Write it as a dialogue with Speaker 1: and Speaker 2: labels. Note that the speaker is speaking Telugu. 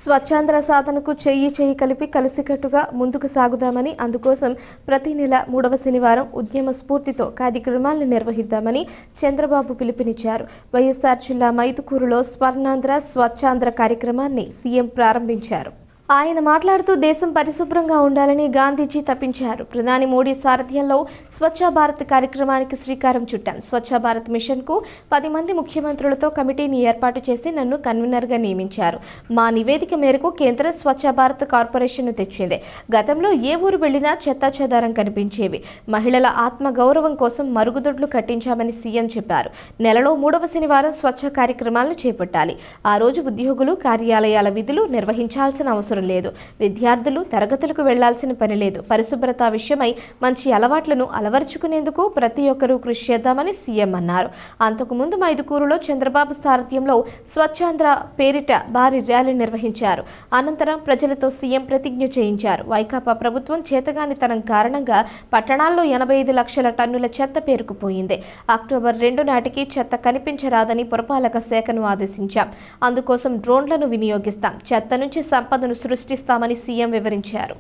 Speaker 1: స్వచ్ఛాంధ్ర సాధనకు చెయ్యి కలిపి కలిసికట్టుగా ముందుకు సాగుదామని, అందుకోసం ప్రతి నెల 3వ శనివారం ఉద్యమ స్ఫూర్తితో కార్యక్రమాలను నిర్వహిద్దామని చంద్రబాబు పిలుపునిచ్చారు. వైఎస్ఆర్ జిల్లా మైదుకూరులో స్వర్ణాంధ్ర స్వచ్ఛాంధ్ర కార్యక్రమాన్ని సీఎం ప్రారంభించారు. ఆయన మాట్లాడుతూ దేశం పరిశుభ్రంగా ఉండాలని గాంధీజీ తప్పించారు. ప్రధాని మోడీ సారథ్యంలో స్వచ్ఛ భారత్ కార్యక్రమానికి శ్రీకారం చుట్టాం. స్వచ్ఛ భారత్ మిషన్కు 10 మంది ముఖ్యమంత్రులతో కమిటీని ఏర్పాటు చేసి నన్ను కన్వీనర్గా నియమించారు. మా నివేదిక మేరకు కేంద్ర స్వచ్ఛ భారత్ కార్పొరేషన్ను తెచ్చింది. గతంలో ఏ ఊరు వెళ్లినా చెత్తాచెదారం కనిపించేవి. మహిళల ఆత్మ గౌరవం కోసం మరుగుదొడ్లు కట్టించామని సీఎం చెప్పారు. నెలలో 3వ శనివారం స్వచ్ఛ కార్యక్రమాలను చేపట్టాలి. ఆ రోజు ఉద్యోగులు కార్యాలయాల విధులు నిర్వహించాల్సిన అవసరం లేదు. విద్యార్థులు తరగతులకు వెళ్లాల్సిన పని లేదు. పరిశుభ్రత విషయమై మంచి అలవాట్లను అలవర్చుకునేందుకు ప్రతి ఒక్కరూ కృషి చేద్దామని సీఎం అన్నారు. అంతకుముందు మైదుకూరులో చంద్రబాబు సారథ్యంలో స్వచ్ఛాంధ్ర పేరిట భారీ ర్యాలీ నిర్వహించారు. అనంతరం ప్రజలతో సీఎం ప్రతిజ్ఞ చేయించారు. వైకాపా ప్రభుత్వం చేతగానితనం కారణంగా పట్టణాల్లో 85 లక్షల టన్నుల చెత్త పేరుకుపోయింది. అక్టోబర్ 2 నాటికి చెత్త కనిపించరాదని పురపాలక శాఖను ఆదేశించాం. అందుకోసం డ్రోన్లను వినియోగిస్తాం. చెత్త నుంచి సంపదను సృష్టిస్తామని సీఎం వివరించారు.